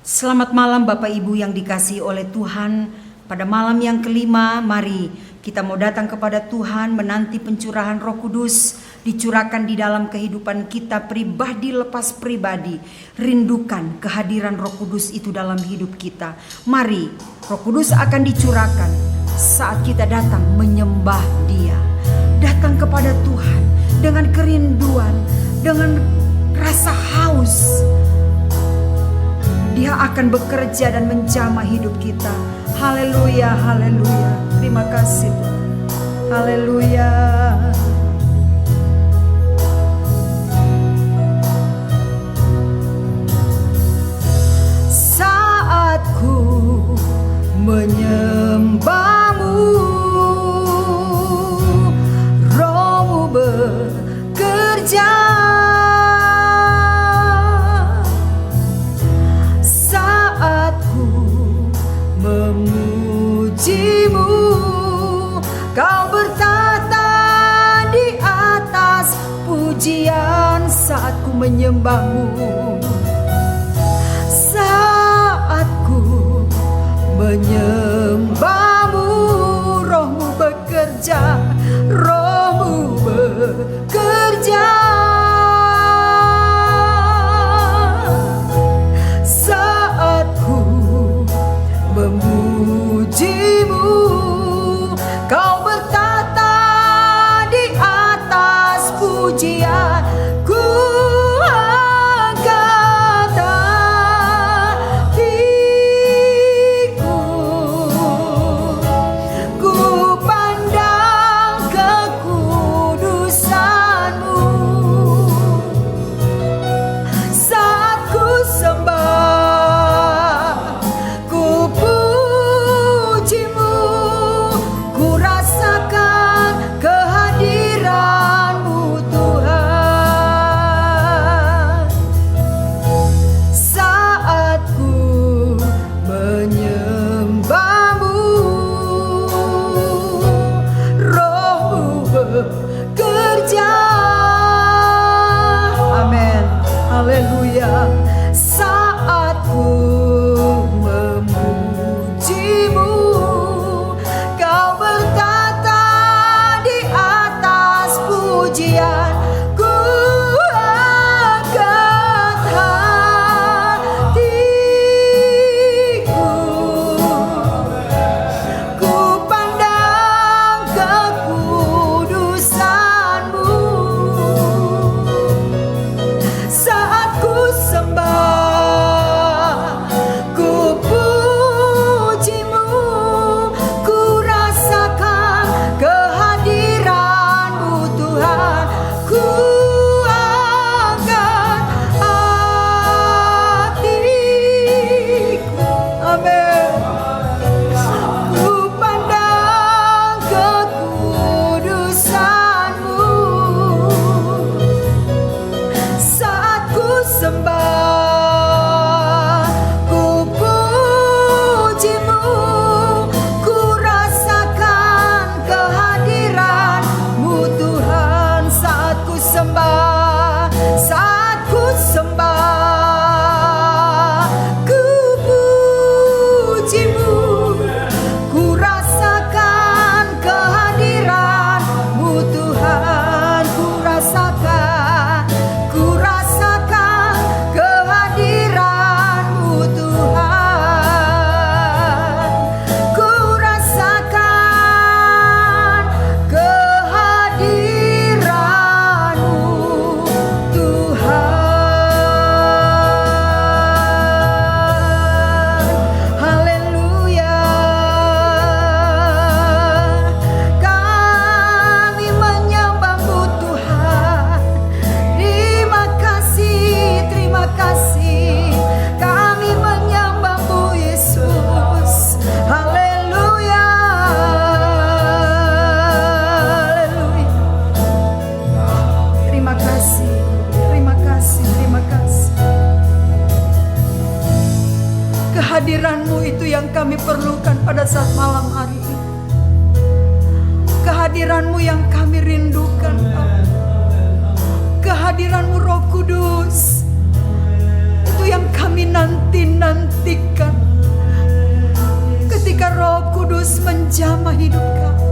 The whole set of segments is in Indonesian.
Selamat malam Bapak Ibu yang dikasihi oleh Tuhan. Pada malam yang kelima, mari kita mau datang kepada Tuhan menanti pencurahan Roh Kudus dicurahkan di dalam kehidupan kita pribadi lepas pribadi. Rindukan kehadiran Roh Kudus itu dalam hidup kita. Mari, Roh Kudus akan dicurahkan saat kita datang menyembah Dia. Datang kepada Tuhan dengan kerinduan, dengan rasa haus. Dia akan bekerja dan menjamah hidup kita. Haleluya, haleluya. Terima kasih Tuhan. Haleluya. Saat ku menyembahmu, Roh-Mu bekerja. Kau bertata di atas pujian saat ku menyembahmu. Saat ku menyembahmu, Roh-Mu bekerja, Roh-Mu bekerja. Saat ku memujimu, Kau bertata di atas pujian. Ku angkat hatiku, ku pandang kekudusan-Mu. Saat ku sembah, ku puji-Mu, rasakan kehadiran-Mu Tuhan. Saat ku menyembah-Mu, Roh-Mu bekerja. Amin. Haleluya. Saat ku memuji-Mu, Kau bertata di atas pujian. Ku angkat hatiku, ku pandang kekudusan-Mu. Saat ku sembah, ku puji-Mu, ku rasakan kehadiran-Mu Tuhan. Ku angkat hatiku, amin. Ku pandang kekudusan-Mu. Saat ku sembah, ku puji-Mu, ku rasakan kehadiran-Mu Tuhan. Saat ku sembah, saat ku sembah, ku puji-Mu, ku rasakan kehadiran-Mu Tuhan. Ku rasakan kehadiran-Mu Tuhan. Ku rasakan kehadiran-Mu Tuhan. Haleluya. Kami menyembah-Mu Tuhan. Terima kasih, terima kasih. Kami menyembah-Mu Yesus. Haleluya. Haleluya. Terima kasih, terima kasih, terima kasih. Kehadiran-Mu itu yang kami perlukan pada saat malam hari ini. Kehadiran-Mu yang kami rindukan, kehadiran-Mu Roh Kudus itu yang kami nanti. nanti-nantikan. Ketika Roh Kudus menjamah hidup kami,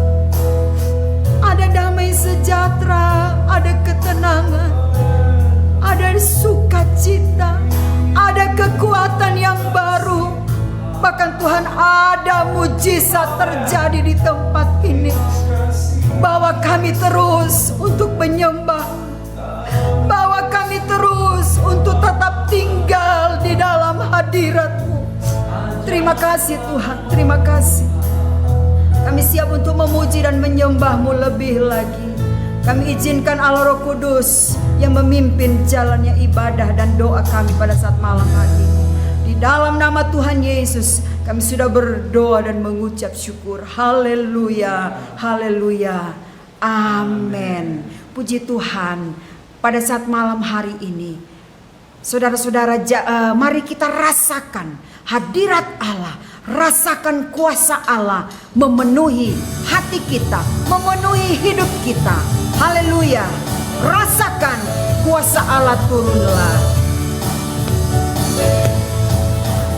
ada damai sejahtera, ada ketenangan, ada sukacita, ada kekuatan yang baru. Bahkan Tuhan, ada mujizat terjadi di tempat ini. Bawa kami terus untuk menyembah, bawa kami terus untuk tetap tinggal di dalam hadirat-Mu. Terima kasih Tuhan, terima kasih. Kami siap untuk memuji dan menyembah-Mu lebih lagi. Kami izinkan Allah Roh Kudus yang memimpin jalannya ibadah dan doa kami pada saat malam hari ini. Di dalam nama Tuhan Yesus kami sudah berdoa dan mengucap syukur. Haleluya, haleluya, amin. Puji Tuhan. Pada saat malam hari ini, saudara-saudara, mari kita rasakan hadirat Allah, rasakan kuasa Allah memenuhi hati kita, memenuhi hidup kita. Haleluya. Rasakan kuasa Allah turunlah.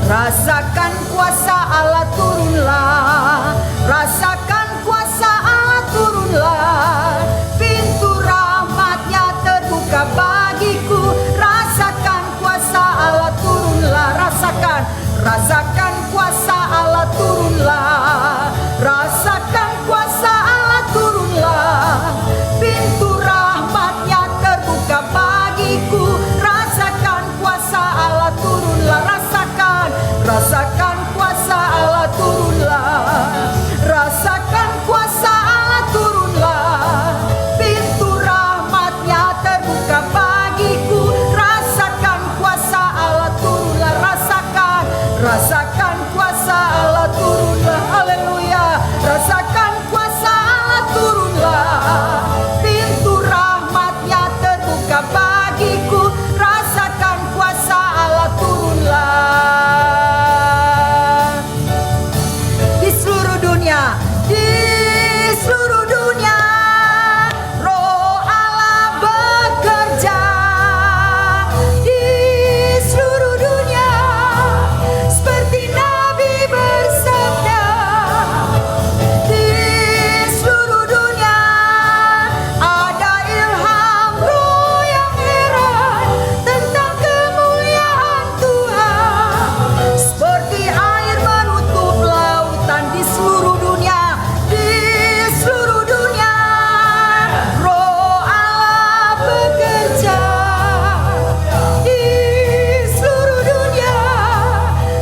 Rasakan kuasa Allah turunlah. Rasakan kuasa Allah turunlah. Pintu rahmatnya terbuka bagiku. Rasakan kuasa Allah turunlah. Rasakan, rasakan kuasa Allah turunlah. Rasakan kuasa Allah turunlah. Pintu rahmatnya terbuka bagiku. Rasakan kuasa Allah turunlah. Rasakan, rasakan kuasa Allah turunlah. Rasakan kuasa Allah turunlah. Pintu rahmatnya terbuka bagiku. Rasakan kuasa Allah turunlah. Rasakan, rasakan kuasa Allah turunlah. Haleluya. Rasakan kuasa Allah turunlah. Pintu rahmatnya terbuka bagiku. Rasakan kuasa Allah turunlah. Di seluruh dunia, di seluruh dunia, Roh Allah bekerja. Di seluruh dunia, seperti Nabi bersabda. Di seluruh dunia, ada ilham Roh yang heran tentang kemuliaan Tuhan. Seperti air menutup lautan. Di seluruh dunia, di seluruh dunia, Roh Allah bekerja. Di seluruh dunia,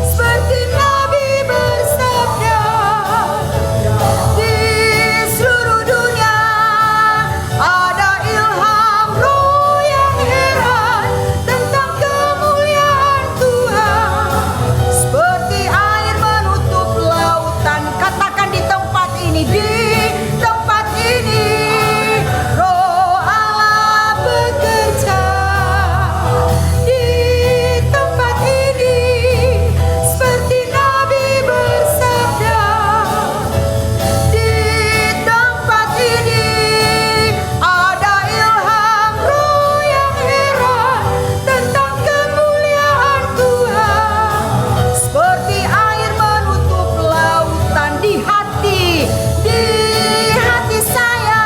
seperti Nabi bersabda. Di seluruh dunia, ada ilham Roh yang heran tentang kemuliaan Tuhan. Seperti air menutup lautan. Katakan di tempat ini, di tempat ini, Roh Allah bekerja. Di tempat ini, seperti Nabi bersabda. Di tempat ini, ada ilham Roh yang heran tentang kemuliaan Tuhan. Seperti air menutup lautan. Di hati saya,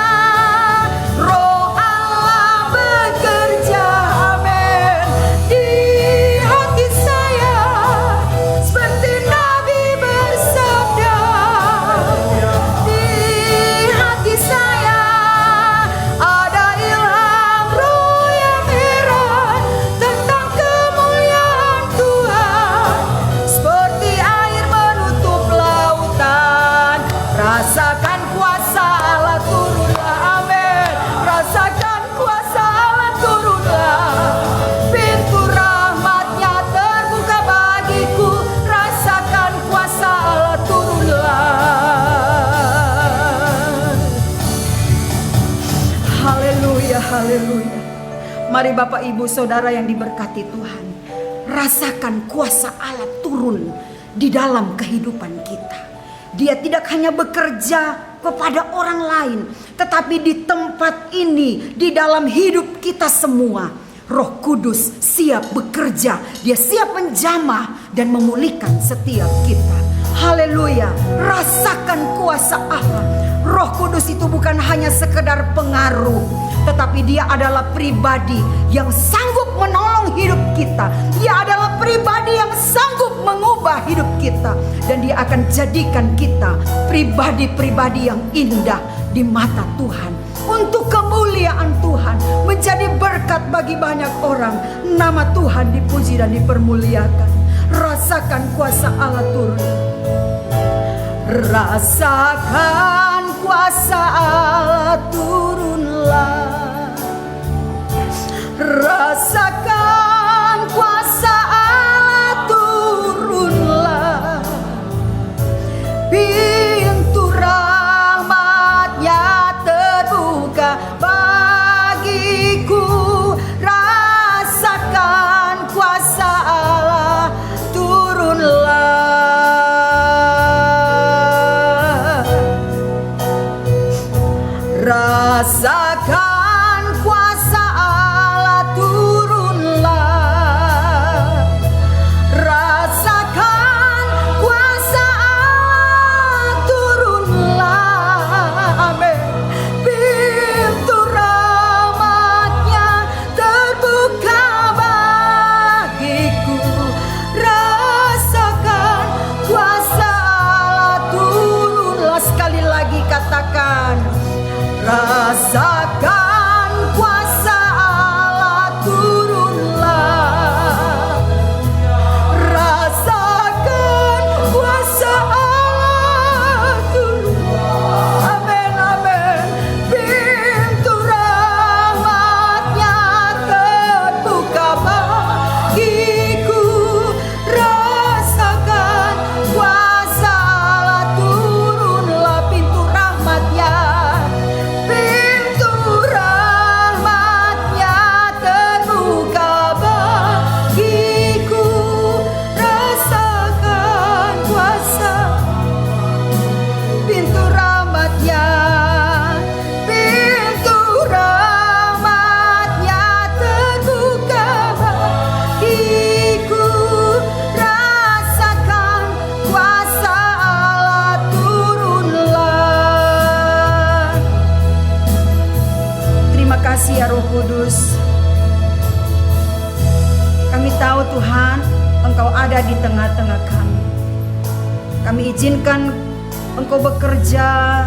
Roh Allah bekerja. Amin. Di hati saya, seperti Nabi bersabda. Di hati saya, ada ilham Roh yang heran tentang kemuliaan Tuhan. Seperti air menutup lautan. Rasakan kuasa Allah turunlah. Amin. Rasakan kuasa Allah turunlah. Pintu rahmatnya terbuka bagiku. Rasakan kuasa Allah turunlah. Haleluya, haleluya. Mari Bapak Ibu Saudara yang diberkati Tuhan, rasakan kuasa Allah turun di dalam kehidupan kita. Dia tidak hanya bekerja kepada orang lain, tetapi di tempat ini, di dalam hidup kita semua, Roh Kudus siap bekerja, dia siap menjamah dan memulihkan setiap kita. Haleluya, rasakan kuasa Allah. Roh Kudus itu bukan hanya sekedar pengaruh, tetapi dia adalah pribadi yang sanggup menolong hidup kita. Dia adalah pribadi yang sanggup mengubah hidup kita. Dan dia akan jadikan kita pribadi-pribadi yang indah di mata Tuhan, untuk kemuliaan Tuhan, menjadi berkat bagi banyak orang. Nama Tuhan dipuji dan dipermuliakan. Rasakan kuasa Allah turun. Rasakan kuasa Allah turunlah. Rasakan kuasa Allah turunlah. Pintu rahmatnya terbuka bagiku. Rasakan kuasa Allah turunlah. Rasakan kuasa Allah turunlah. Rasakan kuasa Allah turunlah. Amin. Pintu rahmatnya terbuka bagiku. Rasakan kuasa Allah turunlah. Sekali lagi katakan, rasakan kuasa Allah turunlah. Rasakan kuasa Allah turunlah. Amin, amin. Pintu rahmatnya terbuka bagiku. Rasakan kuasa Allah turunlah. Pintu rahmatnya, pintu rahmatnya terbuka bagiku. Rasakan kuasa. Pintu rahmatnya, pintu rahmatnya terbuka bagiku. Rasakan kuasa Allah turunlah. Terima kasih ya Roh Kudus. Kami tahu Tuhan, Engkau ada di tengah-tengah kami. Kami izinkan Engkau bekerja,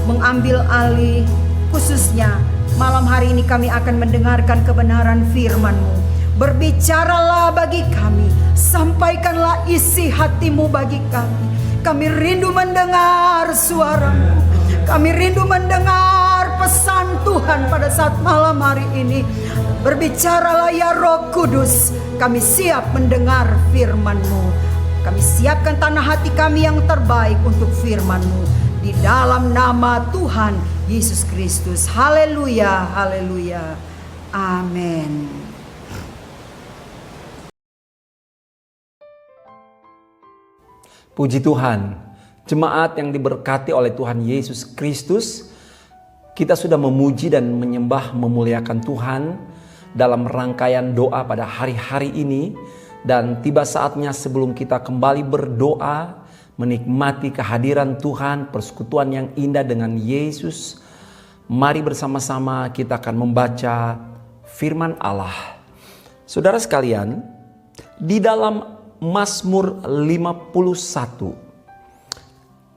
mengambil alih. Khususnya malam hari ini kami akan mendengarkan kebenaran firman-Mu. Berbicaralah bagi kami, sampaikanlah isi hati-Mu bagi kami. Kami rindu mendengar suara-Mu. Kami rindu mendengar pesan Tuhan pada saat malam hari ini. Berbicaralah ya Roh Kudus. Kami siap mendengar firman-Mu. Kami siapkan tanah hati kami yang terbaik untuk firman-Mu. Di dalam nama Tuhan Yesus Kristus. Haleluya, haleluya. Amin. Puji Tuhan, jemaat yang diberkati oleh Tuhan Yesus Kristus, kita sudah memuji dan menyembah memuliakan Tuhan dalam rangkaian doa pada hari-hari ini. Dan tiba saatnya sebelum kita kembali berdoa, menikmati kehadiran Tuhan, persekutuan yang indah dengan Yesus, mari bersama-sama kita akan membaca firman Allah. Saudara sekalian, di dalam Mazmur 51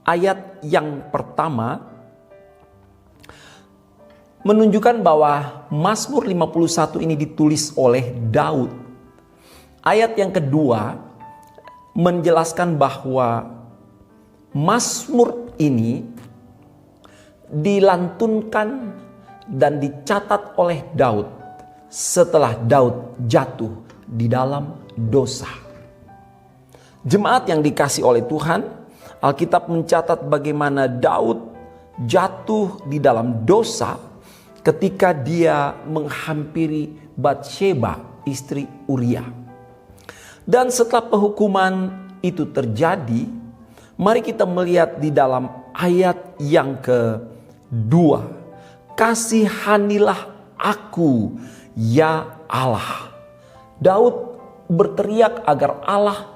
ayat yang pertama menunjukkan bahwa Mazmur 51 ini ditulis oleh Daud. Ayat yang kedua menjelaskan bahwa Mazmur ini dilantunkan dan dicatat oleh Daud setelah Daud jatuh di dalam dosa. Jemaat yang dikasih oleh Tuhan, Alkitab mencatat bagaimana Daud jatuh di dalam dosa ketika dia menghampiri Batsheba, istri Uria. Dan setelah penghukuman itu terjadi, mari kita melihat di dalam ayat yang kedua. Kasihanilah aku ya Allah. Daud berteriak agar Allah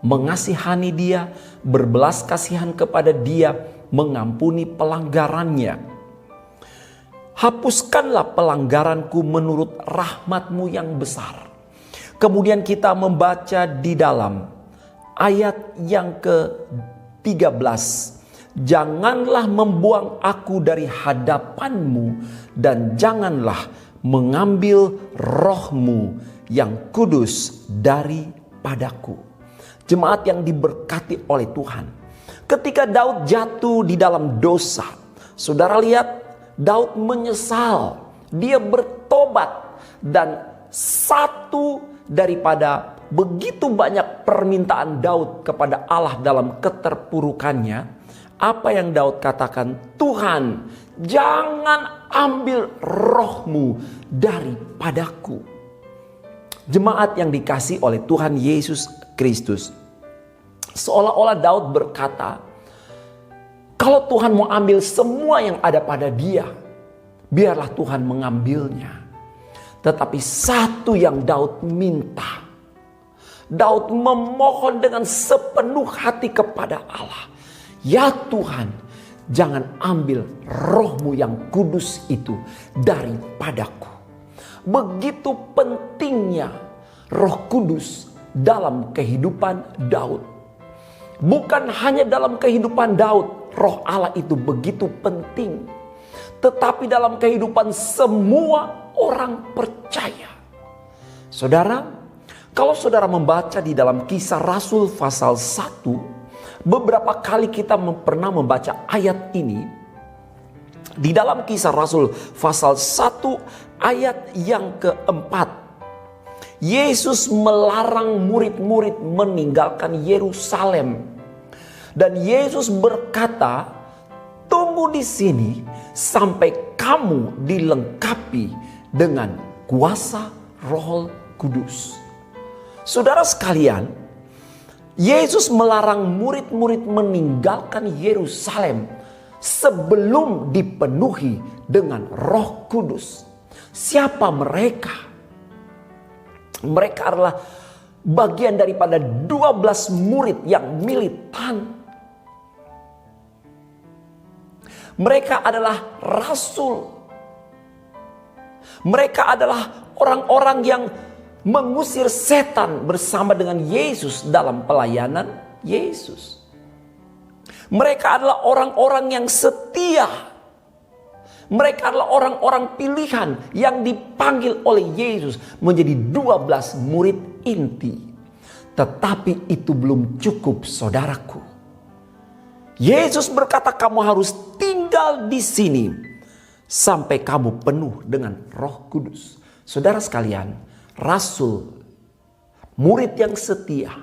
mengasihani dia, berbelas kasihan kepada dia, mengampuni pelanggarannya. Hapuskanlah pelanggaranku menurut rahmat-Mu yang besar. Kemudian kita membaca di dalam ayat yang ke-13. Janganlah membuang aku dari hadapan-Mu, dan janganlah mengambil roh-Mu yang kudus daripadaku. Jemaat yang diberkati oleh Tuhan, ketika Daud jatuh di dalam dosa, saudara lihat Daud menyesal, dia bertobat, dan satu daripada begitu banyak permintaan Daud kepada Allah dalam keterpurukannya, apa yang Daud katakan? Tuhan, jangan ambil roh-Mu daripadaku. Jemaat yang dikasihi oleh Tuhan Yesus Kristus, seolah-olah Daud berkata, kalau Tuhan mau ambil semua yang ada pada dia, biarlah Tuhan mengambilnya. Tetapi satu yang Daud minta, Daud memohon dengan sepenuh hati kepada Allah. Ya Tuhan, jangan ambil roh-Mu yang kudus itu daripadaku. Begitu pentingnya Roh Kudus dalam kehidupan Daud. Bukan hanya dalam kehidupan Daud, Roh Allah itu begitu penting. Tetapi dalam kehidupan semua orang percaya. Saudara, kalau saudara membaca di dalam Kisah Rasul pasal 1, beberapa kali kita pernah membaca ayat ini. Di dalam Kisah Rasul pasal 1 ayat yang keempat, Yesus melarang murid-murid meninggalkan Yerusalem. Dan Yesus berkata, tunggu di sini sampai kamu dilengkapi dengan kuasa Roh Kudus. Saudara sekalian, Yesus melarang murid-murid meninggalkan Yerusalem sebelum dipenuhi dengan Roh Kudus. Siapa mereka? Mereka adalah bagian daripada 12 murid yang militan. Mereka adalah rasul. Mereka adalah orang-orang yang mengusir setan bersama dengan Yesus dalam pelayanan Yesus. Mereka adalah orang-orang yang setia. Mereka adalah orang-orang pilihan yang dipanggil oleh Yesus menjadi 12 murid inti. Tetapi itu belum cukup, saudaraku. Yesus berkata, kamu harus tinggal di sini sampai kamu penuh dengan Roh Kudus. Saudara sekalian, rasul, murid yang setia,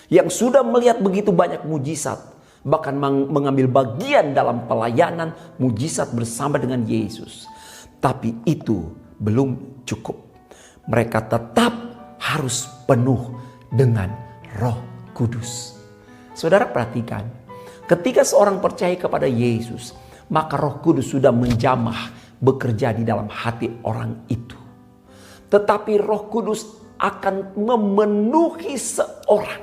yang sudah melihat begitu banyak mujizat, bahkan mengambil bagian dalam pelayanan mujizat bersama dengan Yesus. Tapi itu belum cukup. Mereka tetap harus penuh dengan Roh Kudus. Saudara perhatikan, ketika seorang percaya kepada Yesus, maka Roh Kudus sudah menjamah bekerja di dalam hati orang itu. Tetapi Roh Kudus akan memenuhi seorang,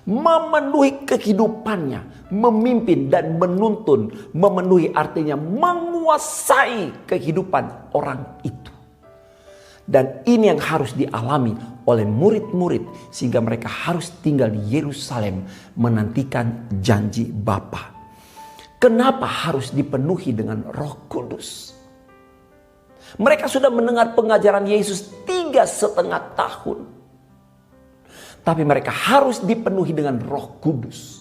memenuhi kehidupannya, memimpin dan menuntun. Memenuhi artinya menguasai kehidupan orang itu. Dan ini yang harus dialami oleh murid-murid, sehingga mereka harus tinggal di Yerusalem menantikan janji Bapa. Kenapa harus dipenuhi dengan Roh Kudus? Mereka sudah mendengar pengajaran Yesus 3,5 tahun. Tapi mereka harus dipenuhi dengan Roh Kudus.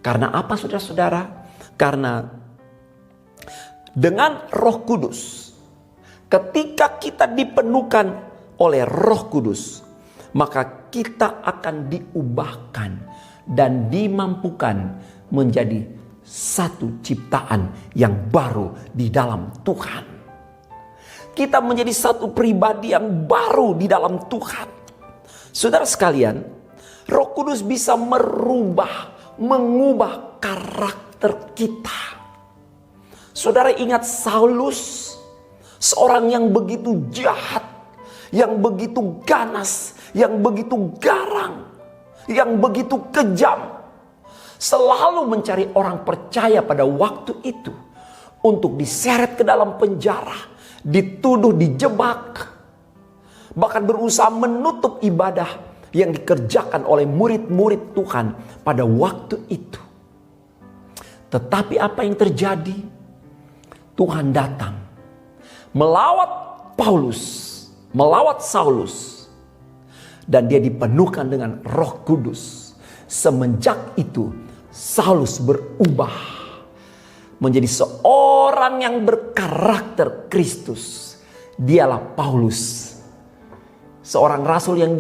Karena apa, saudara-saudara? Karena dengan Roh Kudus, ketika kita dipenuhkan oleh Roh Kudus, maka kita akan diubahkan dan dimampukan menjadi satu ciptaan yang baru di dalam Tuhan. Kita menjadi satu pribadi yang baru di dalam Tuhan. Saudara sekalian, Roh Kudus bisa mengubah karakter kita. Saudara ingat Saulus, seorang yang begitu jahat, yang begitu ganas, yang begitu garang, yang begitu kejam, selalu mencari orang percaya pada waktu itu untuk diseret ke dalam penjara, dituduh, dijebak, bahkan berusaha menutup ibadah yang dikerjakan oleh murid-murid Tuhan pada waktu itu. Tetapi apa yang terjadi? Tuhan datang melawat Paulus, melawat Saulus, dan dia dipenuhkan dengan Roh Kudus. Semenjak itu Saulus berubah menjadi seorang yang berkarakter Kristus. Dialah Paulus, seorang rasul yang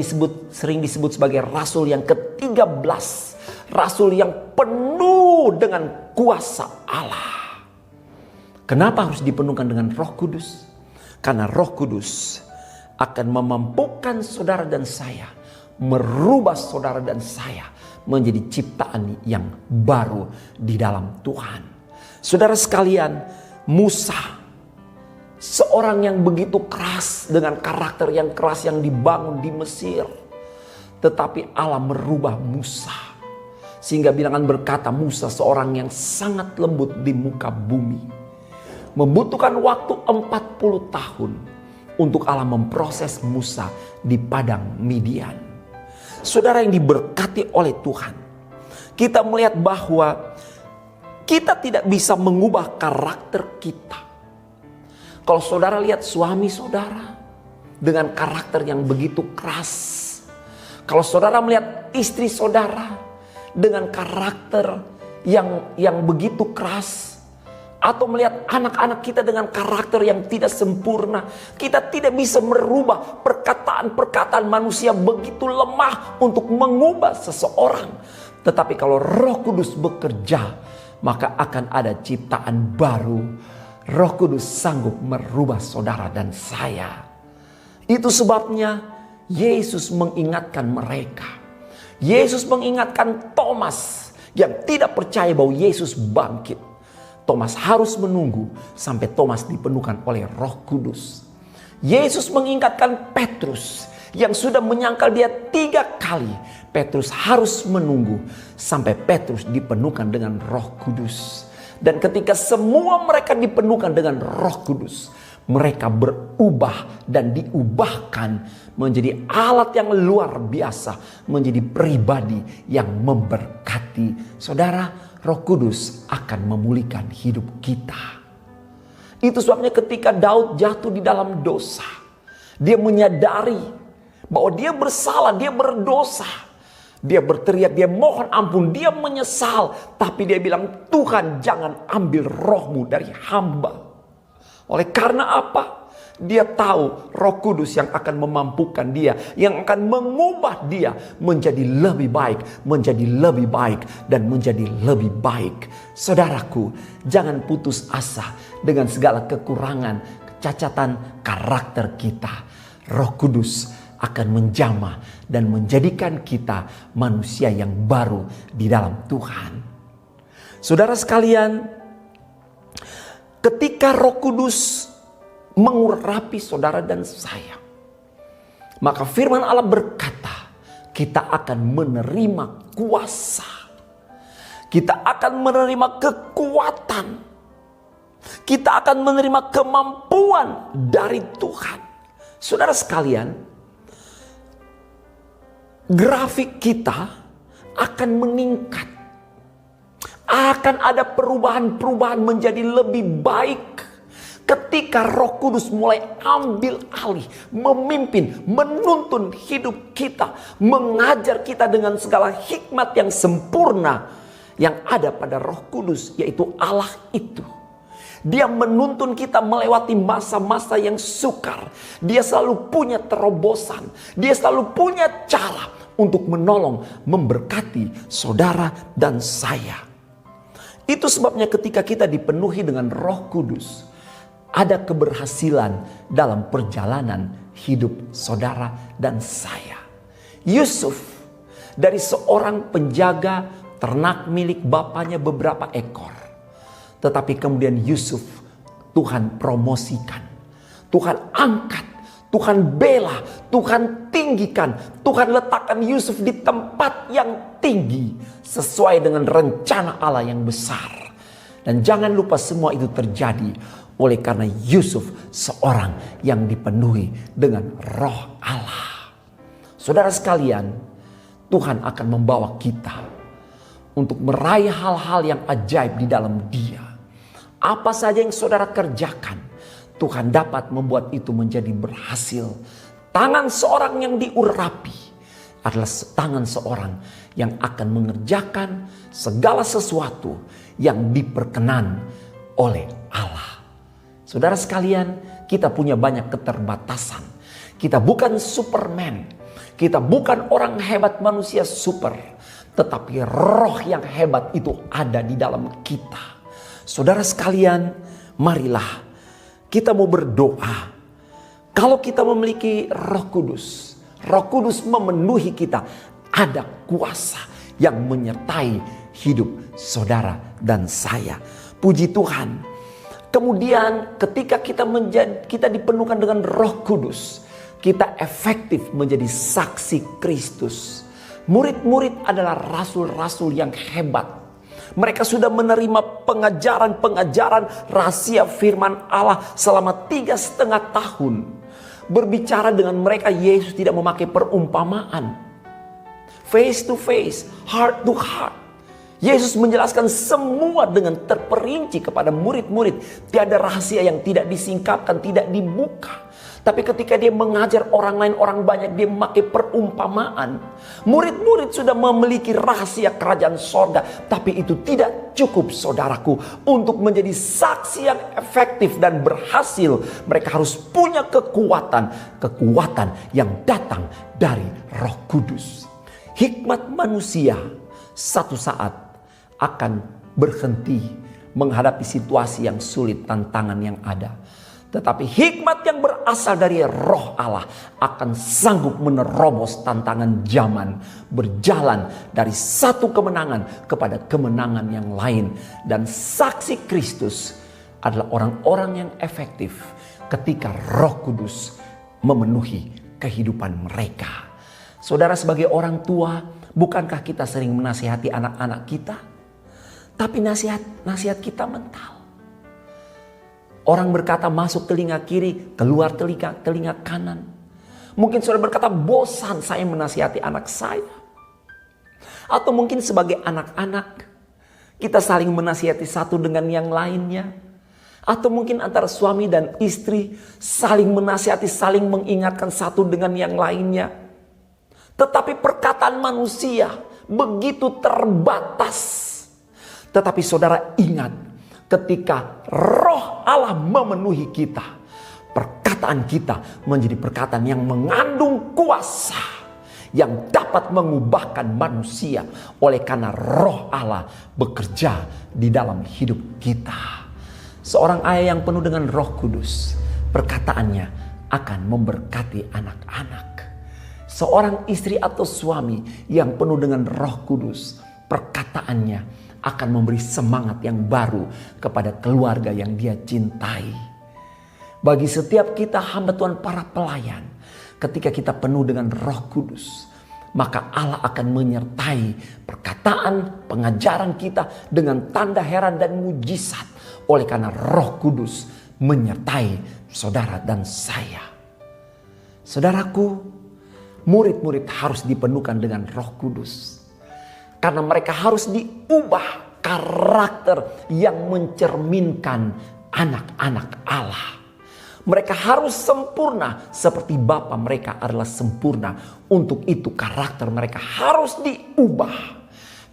sering disebut sebagai rasul yang ke-13, rasul yang penuh dengan kuasa Allah. Kenapa harus dipenuhkan dengan Roh Kudus? Karena Roh Kudus akan memampukan saudara dan saya, merubah saudara dan saya menjadi ciptaan yang baru di dalam Tuhan. Saudara sekalian, Musa, seorang yang begitu keras, dengan karakter yang keras yang dibangun di Mesir, tetapi Allah merubah Musa sehingga bilangan berkata Musa seorang yang sangat lembut di muka bumi. Membutuhkan waktu 40 tahun untuk Allah memproses Musa di padang Midian. Saudara yang diberkati oleh Tuhan, kita melihat bahwa kita tidak bisa mengubah karakter kita. Kalau saudara lihat suami saudara dengan karakter yang begitu keras, kalau saudara melihat istri saudara dengan karakter yang begitu keras, atau melihat anak-anak kita dengan karakter yang tidak sempurna, kita tidak bisa merubah perkataan-perkataan manusia begitu lemah untuk mengubah seseorang. Tetapi kalau Roh Kudus bekerja, maka akan ada ciptaan baru. Roh Kudus sanggup merubah saudara dan saya. Itu sebabnya Yesus mengingatkan mereka. Yesus mengingatkan Thomas yang tidak percaya bahwa Yesus bangkit. Thomas harus menunggu sampai Thomas dipenuhkan oleh Roh Kudus. Yesus mengingatkan Petrus yang sudah menyangkal dia 3 kali. Petrus harus menunggu sampai Petrus dipenuhkan dengan Roh Kudus. Dan ketika semua mereka dipenuhkan dengan Roh Kudus, mereka berubah dan diubahkan menjadi alat yang luar biasa, menjadi pribadi yang memberkati. Saudara, Roh Kudus akan memulihkan hidup kita. Itu sebabnya ketika Daud jatuh di dalam dosa, dia menyadari bahwa dia bersalah, dia berdosa. Dia berteriak, dia mohon ampun, dia menyesal. Tapi dia bilang, Tuhan jangan ambil rohmu dari hamba. Oleh karena apa? Dia tahu Roh Kudus yang akan memampukan dia, yang akan mengubah dia menjadi lebih baik, menjadi lebih baik, dan menjadi lebih baik. Saudaraku, jangan putus asa dengan segala kekurangan, kecacatan karakter kita. Roh Kudus akan menjamah dan menjadikan kita manusia yang baru di dalam Tuhan. Saudara sekalian, ketika Roh Kudus mengurapi saudara dan saya, maka firman Allah berkata, kita akan menerima kuasa. Kita akan menerima kekuatan. Kita akan menerima kemampuan dari Tuhan. Saudara sekalian, grafik kita akan meningkat. Akan ada perubahan-perubahan menjadi lebih baik ketika Roh Kudus mulai ambil alih, memimpin, menuntun hidup kita, mengajar kita dengan segala hikmat yang sempurna yang ada pada Roh Kudus, yaitu Allah itu. Dia menuntun kita melewati masa-masa yang sukar. Dia selalu punya terobosan. Dia selalu punya cara untuk menolong, memberkati saudara dan saya. Itu sebabnya ketika kita dipenuhi dengan Roh Kudus, ada keberhasilan dalam perjalanan hidup saudara dan saya. Yusuf, dari seorang penjaga ternak milik bapaknya beberapa ekor. Tetapi kemudian Yusuf Tuhan promosikan, Tuhan angkat, Tuhan bela, Tuhan tinggikan, Tuhan letakkan Yusuf di tempat yang tinggi sesuai dengan rencana Allah yang besar. Dan jangan lupa semua itu terjadi oleh karena Yusuf seorang yang dipenuhi dengan Roh Allah. Saudara sekalian, Tuhan akan membawa kita untuk meraih hal-hal yang ajaib di dalam Dia. Apa saja yang saudara kerjakan, Tuhan dapat membuat itu menjadi berhasil. Tangan seorang yang diurapi adalah tangan seorang yang akan mengerjakan segala sesuatu yang diperkenan oleh Allah. Saudara sekalian, kita punya banyak keterbatasan. Kita bukan Superman. Kita bukan orang hebat manusia super. Tetapi roh yang hebat itu ada di dalam kita. Saudara sekalian, marilah kita mau berdoa. Kalau kita memiliki Roh Kudus, Roh Kudus memenuhi kita, ada kuasa yang menyertai hidup saudara dan saya. Puji Tuhan. Kemudian ketika kita dipenuhkan dengan Roh Kudus, kita efektif menjadi saksi Kristus. Murid-murid adalah rasul-rasul yang hebat. Mereka sudah menerima pengajaran-pengajaran rahasia firman Allah selama 3,5 tahun. Berbicara dengan mereka, Yesus tidak memakai perumpamaan. Face to face, heart to heart. Yesus menjelaskan semua dengan terperinci kepada murid-murid. Tiada rahasia yang tidak disingkapkan, tidak dibuka. Tapi ketika dia mengajar orang lain, orang banyak, dia memakai perumpamaan. Murid-murid sudah memiliki rahasia kerajaan sorga. Tapi itu tidak cukup, saudaraku. Untuk menjadi saksi yang efektif dan berhasil, mereka harus punya kekuatan. Kekuatan yang datang dari Roh Kudus. Hikmat manusia satu saat akan berhenti menghadapi situasi yang sulit, tantangan yang ada. Tetapi hikmat yang berasal dari Roh Allah akan sanggup menerobos tantangan zaman. Berjalan dari satu kemenangan kepada kemenangan yang lain. Dan saksi Kristus adalah orang-orang yang efektif ketika Roh Kudus memenuhi kehidupan mereka. Saudara, sebagai orang tua, bukankah kita sering menasihati anak-anak kita? Tapi nasihat kita mental. Orang berkata masuk telinga kiri, keluar telinga kanan. Mungkin saudara berkata, bosan saya menasihati anak saya. Atau mungkin sebagai anak-anak, kita saling menasihati satu dengan yang lainnya. Atau mungkin antara suami dan istri saling menasihati, saling mengingatkan satu dengan yang lainnya. Tetapi perkataan manusia begitu terbatas. Tetapi saudara ingat, ketika Roh Allah memenuhi kita, perkataan kita menjadi perkataan yang mengandung kuasa, yang dapat mengubahkan manusia oleh karena Roh Allah bekerja di dalam hidup kita. Seorang ayah yang penuh dengan Roh Kudus, perkataannya akan memberkati anak-anak. Seorang istri atau suami yang penuh dengan Roh Kudus, perkataannya akan memberi semangat yang baru kepada keluarga yang dia cintai. Bagi setiap kita hamba Tuhan, para pelayan, ketika kita penuh dengan Roh Kudus, maka Allah akan menyertai perkataan, pengajaran kita dengan tanda heran dan mujizat. Oleh karena Roh Kudus menyertai saudara dan saya. Saudaraku, murid-murid harus dipenuhkan dengan Roh Kudus. Karena mereka harus diubah karakter yang mencerminkan anak-anak Allah. Mereka harus sempurna seperti Bapa mereka adalah sempurna. Untuk itu karakter mereka harus diubah.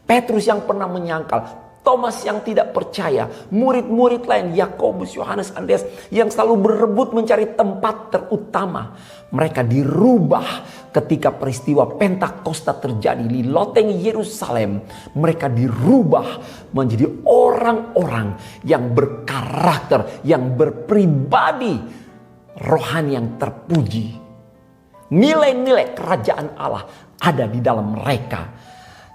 Petrus yang pernah menyangkal, Thomas yang tidak percaya, murid-murid lain, Yakobus, Yohanes, Andreas yang selalu berebut mencari tempat terutama. Mereka dirubah ketika peristiwa Pentakosta terjadi di loteng Yerusalem. Mereka dirubah menjadi orang-orang yang berkarakter, yang berpribadi, rohani yang terpuji. Nilai-nilai kerajaan Allah ada di dalam mereka.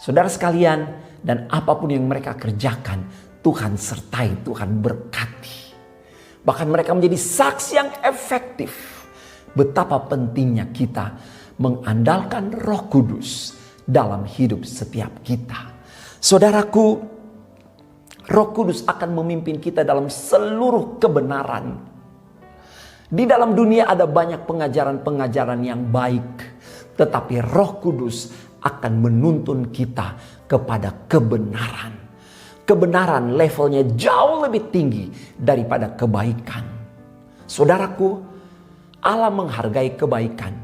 Saudara sekalian, dan apapun yang mereka kerjakan, Tuhan sertai, Tuhan berkati. Bahkan mereka menjadi saksi yang efektif. betapa pentingnya kita mengandalkan Roh Kudus dalam hidup setiap kita. Saudaraku, Roh Kudus akan memimpin kita dalam seluruh kebenaran. Di dalam dunia ada banyak pengajaran-pengajaran yang baik, tetapi Roh Kudus akan menuntun kita kepada kebenaran. Kebenaran levelnya jauh lebih tinggi daripada kebaikan. Saudaraku, Allah menghargai kebaikan,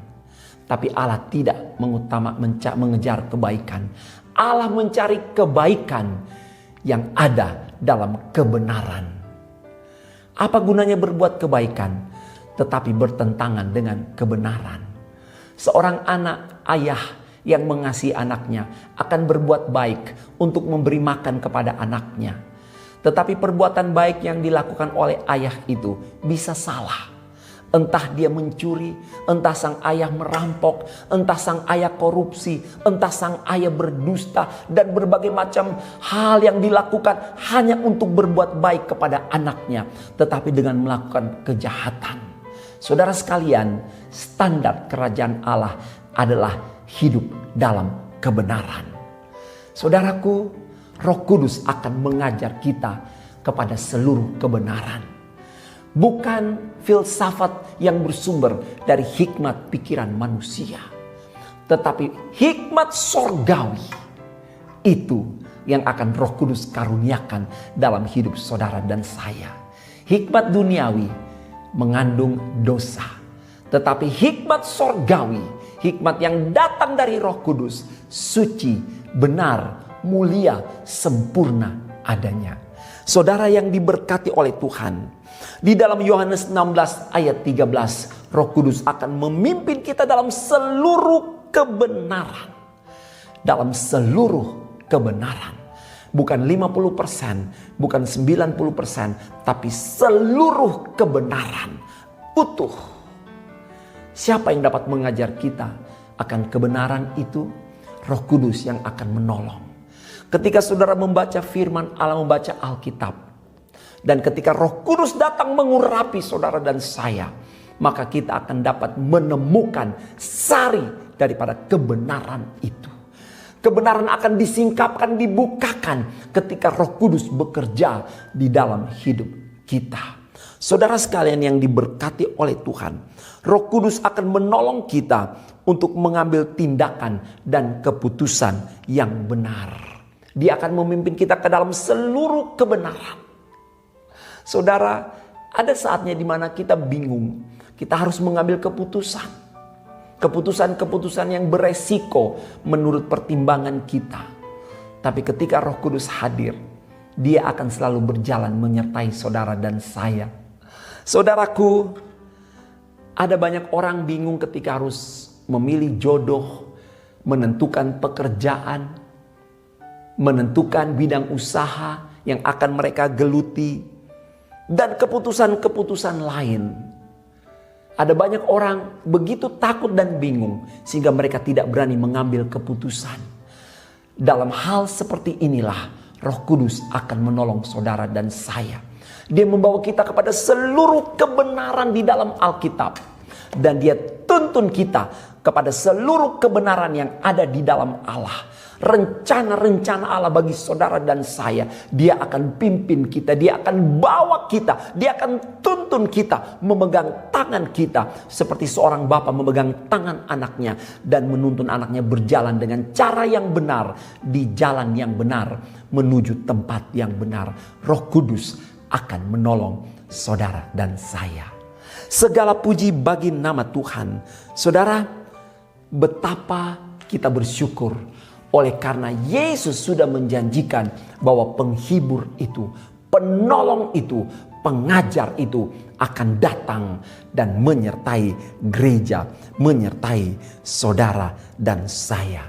tapi Allah tidak mengejar kebaikan. Allah mencari kebaikan yang ada dalam kebenaran. Apa gunanya berbuat kebaikan tetapi bertentangan dengan kebenaran? Seorang anak ayah yang mengasihi anaknya akan berbuat baik untuk memberi makan kepada anaknya. Tetapi perbuatan baik yang dilakukan oleh ayah itu bisa salah. Entah dia mencuri, entah sang ayah merampok, entah sang ayah korupsi, entah sang ayah berdusta, dan berbagai macam hal yang dilakukan hanya untuk berbuat baik kepada anaknya, tetapi dengan melakukan kejahatan. Saudara sekalian, standar kerajaan Allah adalah hidup dalam kebenaran. Saudaraku, Roh Kudus akan mengajar kita kepada seluruh kebenaran. Bukan filsafat yang bersumber dari hikmat pikiran manusia, tetapi hikmat sorgawi. Itu yang akan Roh Kudus karuniakan dalam hidup saudara dan saya. Hikmat duniawi mengandung dosa, tetapi hikmat sorgawi, hikmat yang datang dari Roh Kudus, suci, benar, mulia, sempurna adanya. Saudara yang diberkati oleh Tuhan, di dalam Yohanes 16 ayat 13, Roh Kudus akan memimpin kita dalam seluruh kebenaran. Dalam seluruh kebenaran. Bukan 50%, bukan 90%, tapi seluruh kebenaran utuh. Siapa yang dapat mengajar kita akan kebenaran itu? Roh Kudus yang akan menolong. Ketika saudara membaca firman Allah, membaca Alkitab, dan ketika Roh Kudus datang mengurapi saudara dan saya, maka kita akan dapat menemukan sari daripada kebenaran itu. Kebenaran akan disingkapkan, dibukakan ketika Roh Kudus bekerja di dalam hidup kita. Saudara sekalian yang diberkati oleh Tuhan, Roh Kudus akan menolong kita untuk mengambil tindakan dan keputusan yang benar. Dia akan memimpin kita ke dalam seluruh kebenaran. Saudara, ada saatnya di mana kita bingung. Kita harus mengambil keputusan. Keputusan-keputusan yang beresiko menurut pertimbangan kita. Tapi ketika Roh Kudus hadir, Dia akan selalu berjalan menyertai saudara dan saya. Saudaraku, ada banyak orang bingung ketika harus memilih jodoh, menentukan pekerjaan, menentukan bidang usaha yang akan mereka geluti, dan keputusan-keputusan lain. Ada banyak orang begitu takut dan bingung sehingga mereka tidak berani mengambil keputusan. Dalam hal seperti inilah Roh Kudus akan menolong saudara dan saya. Dia membawa kita kepada seluruh kebenaran di dalam Alkitab. Dan Dia tuntun kita kepada seluruh kebenaran yang ada di dalam Allah. Rencana-rencana Allah bagi saudara dan saya, Dia akan pimpin kita, Dia akan bawa kita, Dia akan tuntun kita, memegang tangan kita seperti seorang bapa memegang tangan anaknya dan menuntun anaknya berjalan dengan cara yang benar, di jalan yang benar, menuju tempat yang benar. Roh Kudus akan menolong saudara dan saya. Segala puji bagi nama Tuhan. Saudara, betapa kita bersyukur oleh karena Yesus sudah menjanjikan bahwa penghibur itu, penolong itu, pengajar itu akan datang dan menyertai gereja, menyertai saudara dan saya.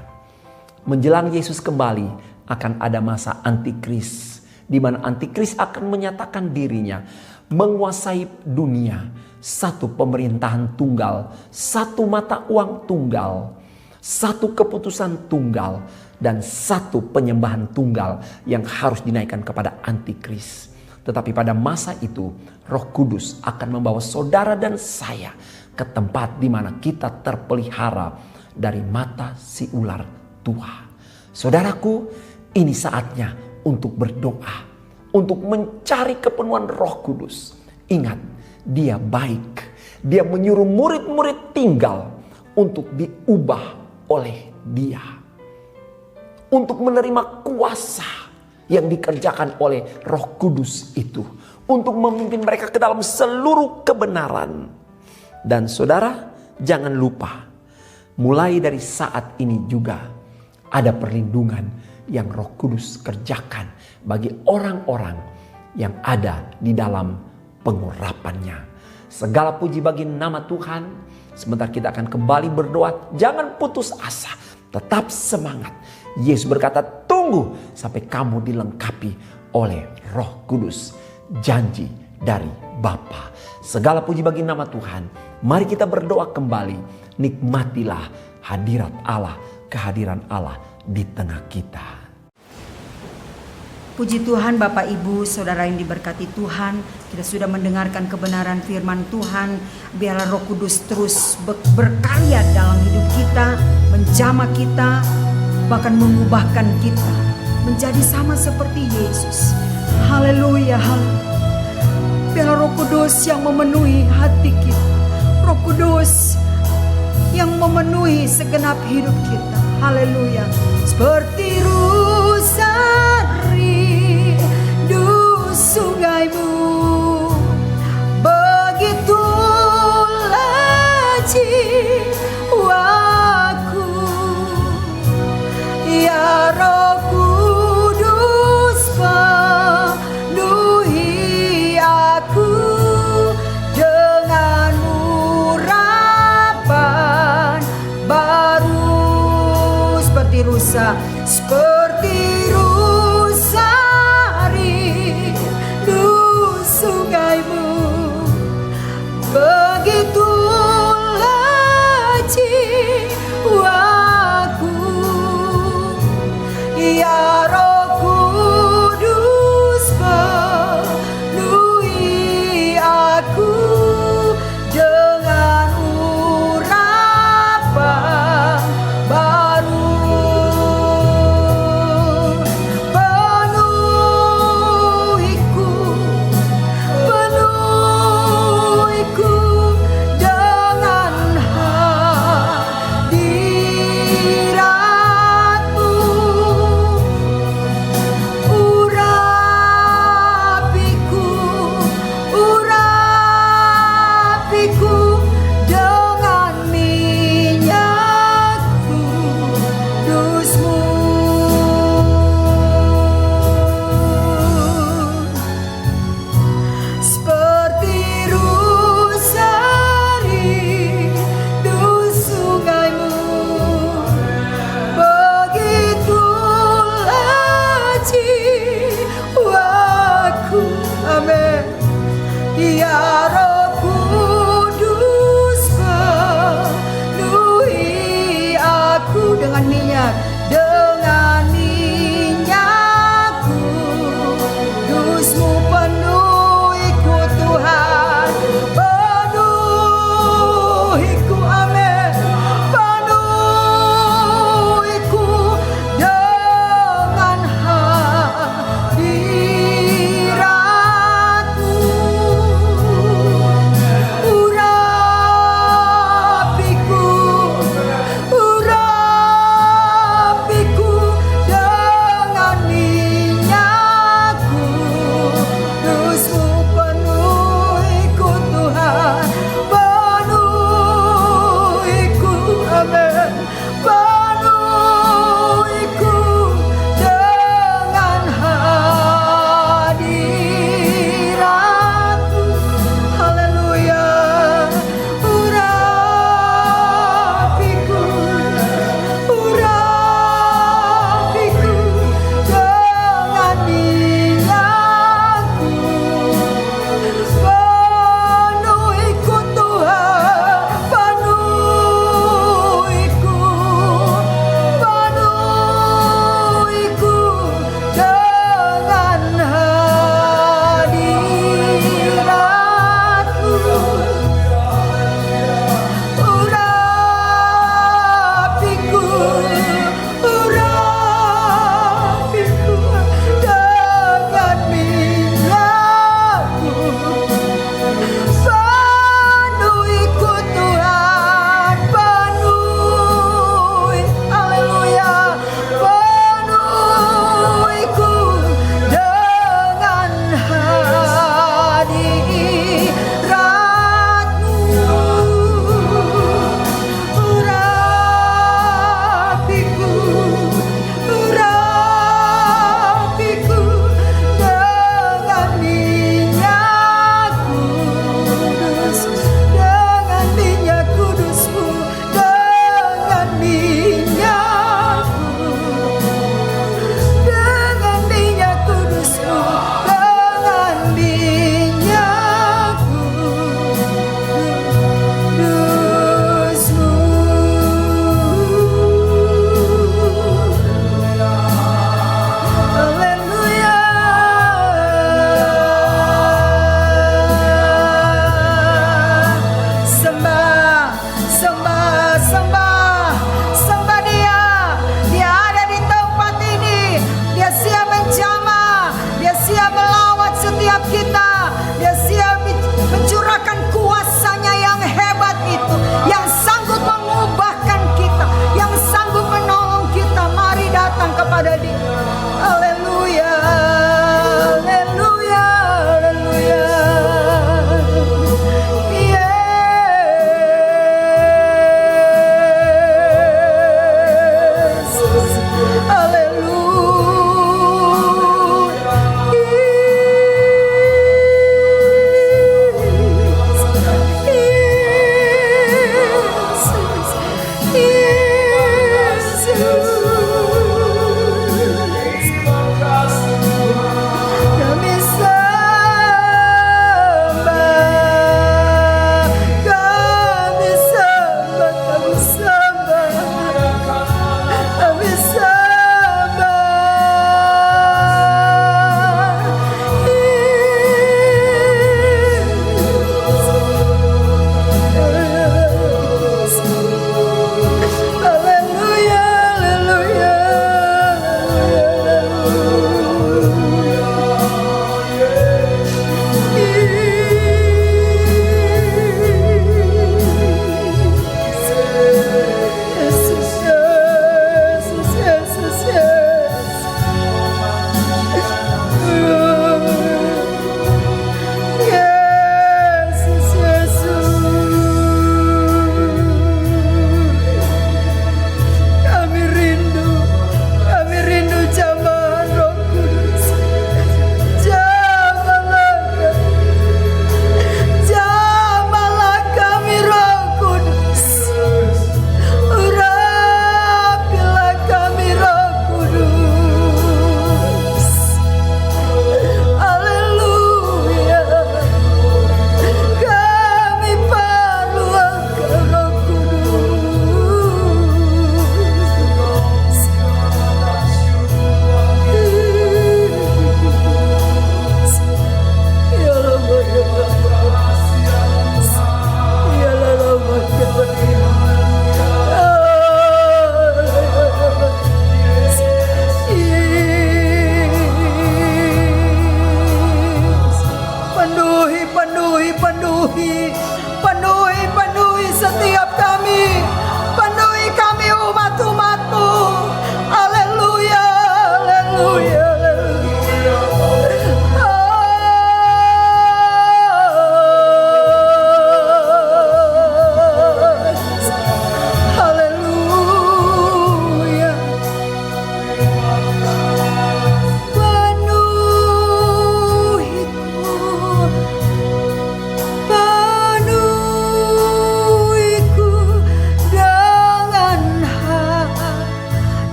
Menjelang Yesus kembali akan ada masa antikris, di mana antikris akan menyatakan dirinya menguasai dunia, satu pemerintahan tunggal, satu mata uang tunggal, satu keputusan tunggal, dan satu penyembahan tunggal yang harus dinaikkan kepada antikris. Tetapi pada masa itu Roh Kudus akan membawa saudara dan saya ke tempat di mana kita terpelihara dari mata si ular tua. Saudaraku, ini saatnya untuk berdoa, untuk mencari kepenuhan Roh Kudus. Ingat, Dia baik. Dia menyuruh murid-murid tinggal untuk diubah oleh Dia, untuk menerima kuasa yang dikerjakan oleh Roh Kudus itu, untuk memimpin mereka ke dalam seluruh kebenaran. Dan saudara, jangan lupa, mulai dari saat ini juga ada perlindungan yang Roh Kudus kerjakan bagi orang-orang yang ada di dalam pengurapannya. Segala puji bagi nama Tuhan. Sebentar kita akan kembali berdoa. Jangan putus asa, tetap semangat. Yesus berkata, tunggu sampai kamu dilengkapi oleh Roh Kudus, janji dari Bapa. Segala puji bagi nama Tuhan. Mari kita berdoa kembali. Nikmatilah hadirat Allah, kehadiran Allah di tengah kita. Puji Tuhan, Bapak Ibu Saudara yang diberkati Tuhan, kita sudah mendengarkan kebenaran firman Tuhan. Biarlah Roh Kudus terus berkarya dalam hidup kita, menjamah kita, bahkan mengubahkan kita menjadi sama seperti Yesus. Haleluya, haleluya. Biarlah Roh Kudus yang memenuhi hati kita, Roh Kudus yang memenuhi segenap hidup kita. Haleluya. Seperti rusari sungaimu, begitulah jiwaku, ya Roh Kudus penuhi aku dengan urapan baru. Seperti rusa, seperti rusari sungaimu, begitulah jiwaku, ya Roh Kudus penuhi aku dengan urapan baru.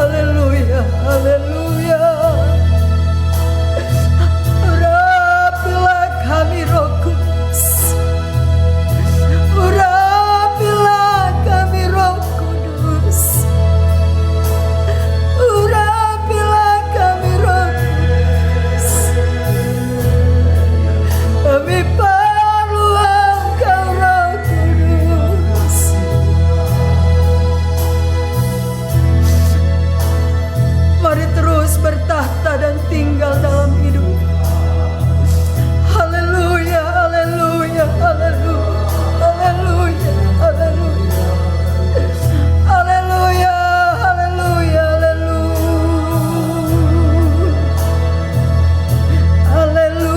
haleluya, haleluya. Urapilah kami Roh Kudus, urapilah kami Roh Kudus, urapilah kami Roh Kudus. Kami perlu Engkau Roh Kudus. Mari terus bertahta dan tinggal dalam hidup. Haleluya, haleluya, haleluya, haleluya, haleluya, haleluya, haleluya, haleluya, haleluya.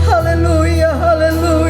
Haleluya, haleluya.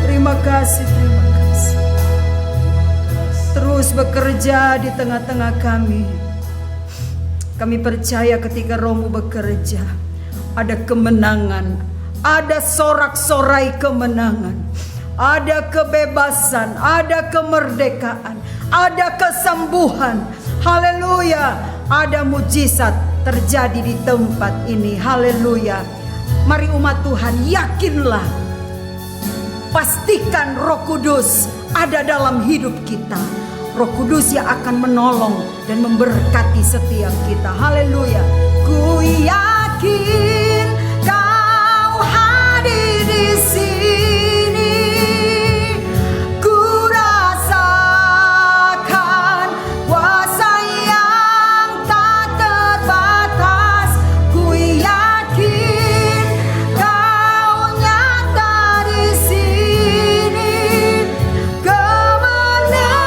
Terima kasih. Terus bekerja di tengah-tengah kami. Kami percaya ketika Roh-Mu bekerja, ada kemenangan, ada sorak-sorai kemenangan, ada kebebasan, ada kemerdekaan, ada kesembuhan. Haleluya, ada mujizat terjadi di tempat ini. Haleluya. Mari umat Tuhan, yakinlah, pastikan Roh Kudus ada dalam hidup kita. Roh Kudus yang akan menolong dan memberkati setiap kita. Haleluya. Ku yakin Kau hadir di sini. Ku rasakan kuasa yang tak terbatas. Ku yakin Kau nyata di sini. Kemenangan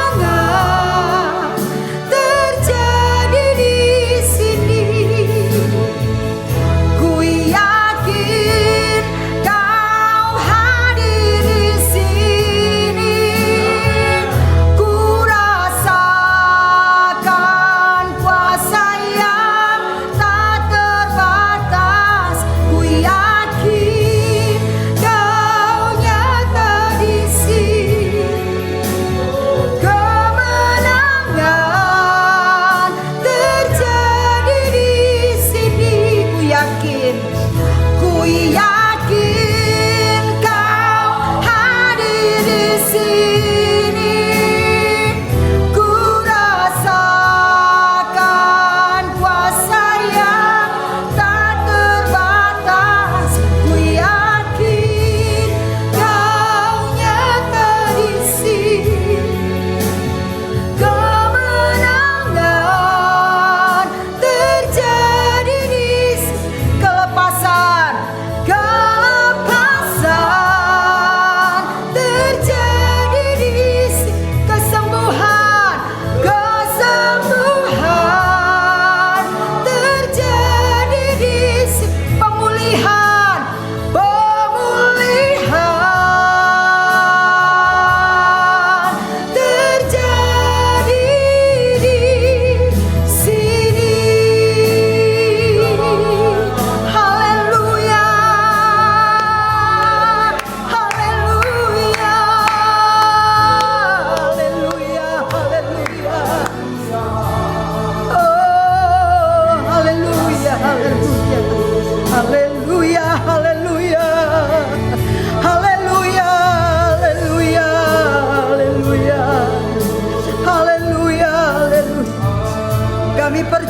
terjadi di sini. Ku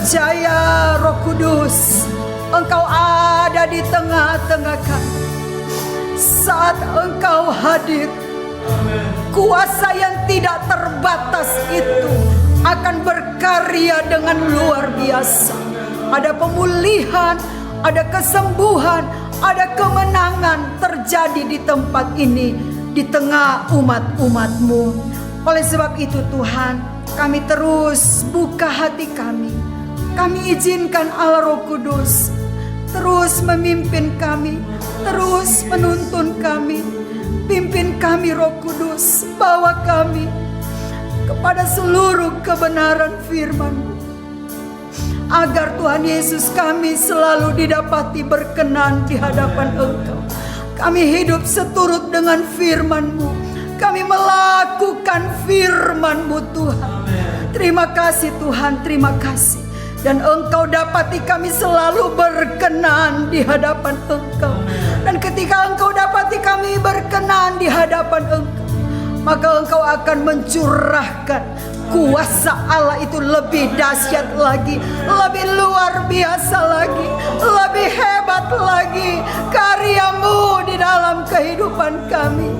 percaya Roh Kudus, Engkau ada di tengah-tengah kami. Saat Engkau hadir, kuasa yang tidak terbatas itu akan berkarya dengan luar biasa. Ada pemulihan, ada kesembuhan, ada kemenangan terjadi di tempat ini, di tengah umat-umat-Mu. Oleh sebab itu Tuhan, kami terus buka hati kami. Kami izinkan Allah Roh Kudus terus memimpin kami, terus menuntun kami. Pimpin kami Roh Kudus, bawa kami kepada seluruh kebenaran firman-Mu, agar Tuhan Yesus kami selalu didapati berkenan di hadapan Engkau. Kami hidup seturut dengan firman-Mu, kami melakukan firman-Mu Tuhan. Terima kasih Tuhan, terima kasih. Dan Engkau dapati kami selalu berkenan di hadapan Engkau. Dan ketika Engkau dapati kami berkenan di hadapan Engkau, maka Engkau akan mencurahkan kuasa Allah itu lebih dahsyat lagi, lebih luar biasa lagi, lebih hebat lagi karya-Mu di dalam kehidupan kami.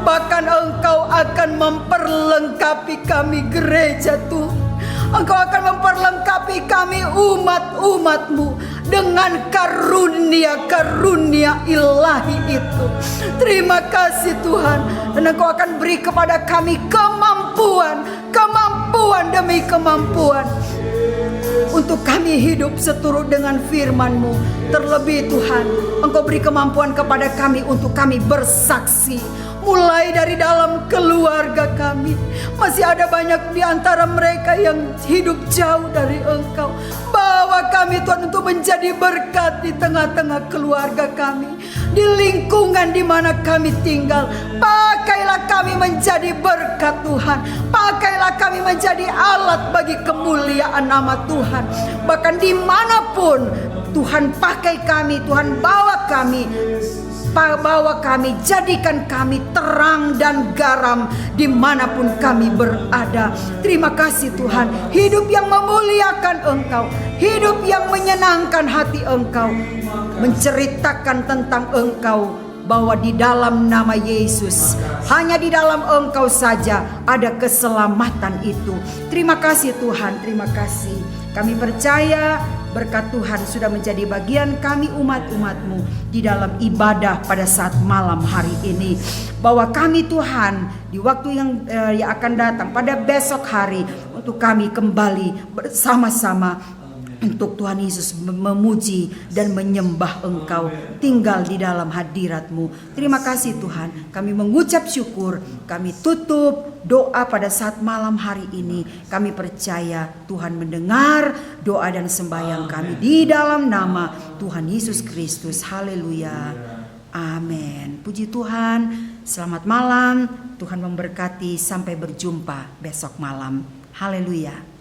Bahkan Engkau akan memperlengkapi kami gereja Tuhan. Engkau akan memperlengkapi kami umat-umat-Mu dengan karunia-karunia ilahi itu. Terima kasih Tuhan. Dan Engkau akan beri kepada kami kemampuan demi kemampuan untuk kami hidup seturut dengan firman-Mu. Terlebih Tuhan, Engkau beri kemampuan kepada kami untuk kami bersaksi. Mulai dari dalam keluarga kami, masih ada banyak di antara mereka yang hidup jauh dari Engkau. Bawa kami Tuhan untuk menjadi berkat di tengah-tengah keluarga kami, di lingkungan di mana kami tinggal. Pakailah kami menjadi berkat Tuhan. Pakailah kami menjadi alat bagi kemuliaan nama Tuhan. Bahkan dimanapun Tuhan pakai kami, Tuhan bawa kami, jadikan kami terang dan garam dimanapun kami berada. Terima kasih Tuhan. Hidup yang memuliakan Engkau, hidup yang menyenangkan hati Engkau, menceritakan tentang Engkau, bahwa di dalam nama Yesus, hanya di dalam Engkau saja ada keselamatan itu. Terima kasih Tuhan, terima kasih. Kami percaya berkat Tuhan sudah menjadi bagian kami umat-umat-Mu di dalam ibadah pada saat malam hari ini. Bahwa kami Tuhan di waktu yang akan datang pada besok hari, untuk kami kembali bersama-sama untuk Tuhan Yesus memuji dan menyembah Engkau, tinggal di dalam hadirat-Mu. Terima kasih Tuhan. Kami mengucap syukur. Kami tutup doa pada saat malam hari ini. Kami percaya Tuhan mendengar doa dan sembahyang kami di dalam nama Tuhan Yesus Kristus. Haleluya. Amin. Puji Tuhan. Selamat malam. Tuhan memberkati. Sampai berjumpa besok malam. Haleluya.